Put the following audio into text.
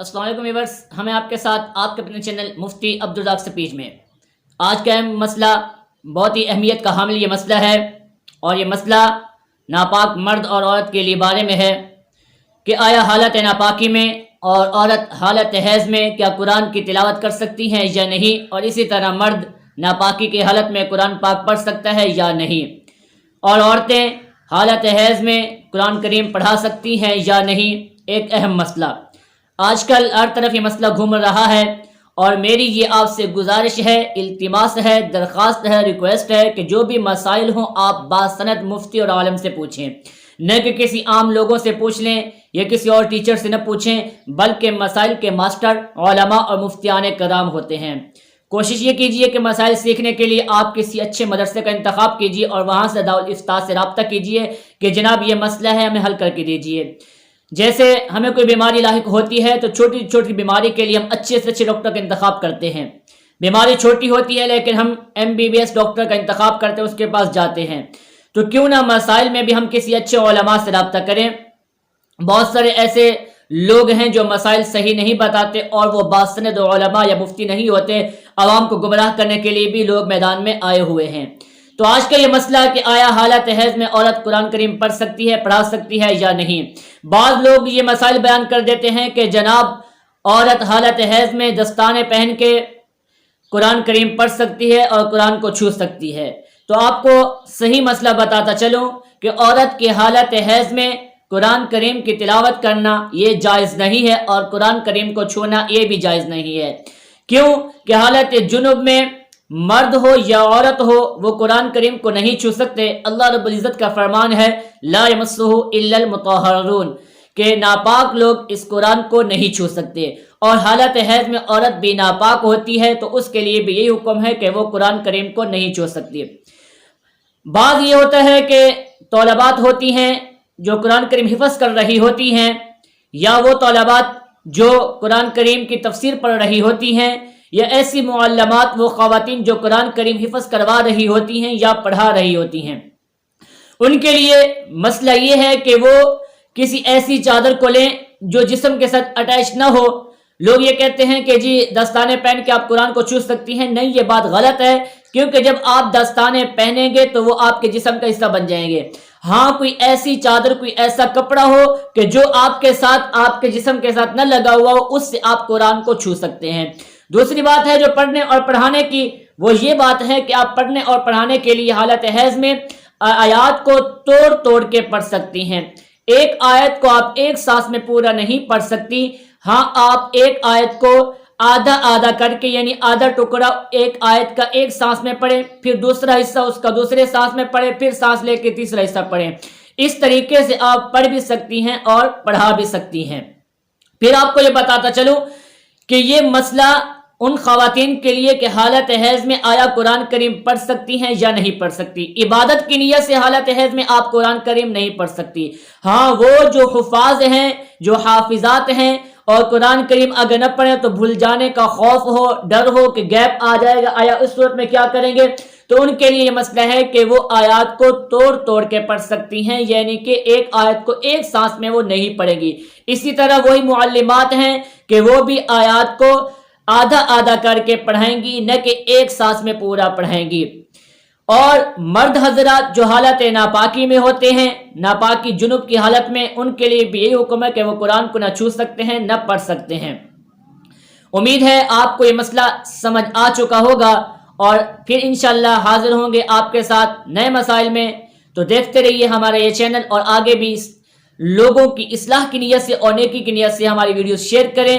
السلام علیکم ویورز، ہمیں آپ کے ساتھ آپ کے اپنے چینل مفتی عبدالرزاق سپیچ میں آج کا اہم مسئلہ بہت ہی اہمیت کا حامل یہ مسئلہ ہے، اور یہ مسئلہ ناپاک مرد اور عورت کے لیے بارے میں ہے کہ آیا حالت ناپاکی میں اور عورت حالت حیض میں کیا قرآن کی تلاوت کر سکتی ہیں یا نہیں، اور اسی طرح مرد ناپاکی کی حالت میں قرآن پاک پڑھ سکتا ہے یا نہیں، اور عورتیں حالت حیض میں قرآن کریم پڑھا سکتی ہیں یا نہیں۔ ایک اہم مسئلہ آج کل ہر طرف یہ مسئلہ گھوم رہا ہے، اور میری یہ آپ سے گزارش ہے، التماس ہے، درخواست ہے، ریکویسٹ ہے کہ جو بھی مسائل ہوں آپ باسند مفتی اور عالم سے پوچھیں، نہ کہ کسی عام لوگوں سے پوچھ لیں یا کسی اور ٹیچر سے نہ پوچھیں، بلکہ مسائل کے ماسٹر علماء اور مفتیان کرام ہوتے ہیں۔ کوشش یہ کیجئے کہ مسائل سیکھنے کے لیے آپ کسی اچھے مدرسے کا انتخاب کیجئے اور وہاں سے دارالفتاء سے رابطہ کیجئے کہ جناب یہ مسئلہ ہے، ہمیں حل کر کے دیجئے۔ جیسے ہمیں کوئی بیماری لاحق ہوتی ہے تو چھوٹی چھوٹی بیماری کے لیے ہم اچھے سے اچھے ڈاکٹر کا انتخاب کرتے ہیں۔ بیماری چھوٹی ہوتی ہے لیکن ہم MBBS ڈاکٹر کا انتخاب کرتے ہیں، اس کے پاس جاتے ہیں۔ تو کیوں نہ مسائل میں بھی ہم کسی اچھے علماء سے رابطہ کریں۔ بہت سارے ایسے لوگ ہیں جو مسائل صحیح نہیں بتاتے اور وہ باسند علماء یا مفتی نہیں ہوتے، عوام کو گمراہ کرنے کے لیے بھی لوگ میدان میں آئے ہوئے ہیں۔ تو آج کا یہ مسئلہ ہے کہ آیا حالت حیض میں عورت قرآن کریم پڑھ سکتی ہے، پڑھا سکتی ہے یا نہیں۔ بعض لوگ یہ مسائل بیان کر دیتے ہیں کہ جناب عورت حالت حیض میں دستانے پہن کے قرآن کریم پڑھ سکتی ہے اور قرآن کو چھو سکتی ہے۔ تو آپ کو صحیح مسئلہ بتاتا چلوں کہ عورت کی حالت حیض میں قرآن کریم کی تلاوت کرنا یہ جائز نہیں ہے، اور قرآن کریم کو چھونا یہ بھی جائز نہیں ہے۔ کیوں کہ حالت جنب میں مرد ہو یا عورت ہو وہ قرآن کریم کو نہیں چھو سکتے۔ اللہ رب العزت کا فرمان ہے لا یمسہ الا المطہرون، کہ ناپاک لوگ اس قرآن کو نہیں چھو سکتے، اور حالت حیض میں عورت بھی ناپاک ہوتی ہے تو اس کے لیے بھی یہی حکم ہے کہ وہ قرآن کریم کو نہیں چھو سکتی۔ بعض یہ ہوتا ہے کہ طالبات ہوتی ہیں جو قرآن کریم حفظ کر رہی ہوتی ہیں، یا وہ طالبات جو قرآن کریم کی تفسیر پڑھ رہی ہوتی ہیں، یا ایسی معلمات وہ خواتین جو قرآن کریم حفظ کروا رہی ہوتی ہیں یا پڑھا رہی ہوتی ہیں، ان کے لیے مسئلہ یہ ہے کہ وہ کسی ایسی چادر کو لیں جو جسم کے ساتھ اٹیچ نہ ہو۔ لوگ یہ کہتے ہیں کہ جی دستانے پہن کے آپ قرآن کو چھو سکتی ہیں، نہیں، یہ بات غلط ہے، کیونکہ جب آپ دستانے پہنیں گے تو وہ آپ کے جسم کا حصہ بن جائیں گے۔ ہاں کوئی ایسی چادر، کوئی ایسا کپڑا ہو کہ جو آپ کے ساتھ، آپ کے جسم کے ساتھ نہ لگا ہوا ہو، اس سے آپ قرآن کو چھو سکتے ہیں۔ دوسری بات ہے جو پڑھنے اور پڑھانے کی، وہ یہ بات ہے کہ آپ پڑھنے اور پڑھانے کے لیے حالت حیض میں آیات کو توڑ توڑ کے پڑھ سکتی ہیں۔ ایک آیت کو آپ ایک سانس میں پورا نہیں پڑھ سکتی، ہاں آپ ایک آیت کو آدھا آدھا کر کے، یعنی آدھا ٹکڑا ایک آیت کا ایک سانس میں پڑھیں، پھر دوسرا حصہ اس کا دوسرے سانس میں پڑھیں، پھر سانس لے کے تیسرا حصہ پڑھیں۔ اس طریقے سے آپ پڑھ بھی سکتی ہیں اور پڑھا بھی سکتی ہیں۔ پھر آپ کو یہ بتاتا چلوں کہ یہ مسئلہ ان خواتین کے لیے کہ حالت حیض میں آیا قرآن کریم پڑھ سکتی ہیں یا نہیں پڑھ سکتی۔ عبادت کی نیت سے حالت حیض میں آپ قرآن کریم نہیں پڑھ سکتی۔ ہاں وہ جو حفاظ ہیں، جو حافظات ہیں، اور قرآن کریم اگر نہ پڑھیں تو بھول جانے کا خوف ہو، ڈر ہو کہ گیپ آ جائے گا، آیا اس صورت میں کیا کریں گے، تو ان کے لیے یہ مسئلہ ہے کہ وہ آیات کو توڑ توڑ کے پڑھ سکتی ہیں، یعنی کہ ایک آیت کو ایک سانس میں وہ نہیں پڑھیں گی۔ اسی طرح وہی معلمات ہیں کہ وہ بھی آیات کو آدھا آدھا کر کے پڑھائیں گی، نہ کہ ایک سانس میں پورا پڑھائیں گی۔ اور مرد حضرات جو حالت ناپاکی میں ہوتے ہیں، ناپاکی جنوب کی حالت میں، ان کے لیے بھی یہی حکم ہے کہ وہ قرآن کو نہ چھو سکتے ہیں نہ پڑھ سکتے ہیں۔ امید ہے آپ کو یہ مسئلہ سمجھ آ چکا ہوگا، اور پھر انشاءاللہ حاضر ہوں گے آپ کے ساتھ نئے مسائل میں۔ تو دیکھتے رہیے ہمارا یہ چینل، اور آگے بھی لوگوں کی اصلاح کی نیت سے اور نیکی کی نیت سے ہماری ویڈیوز شیئر کریں۔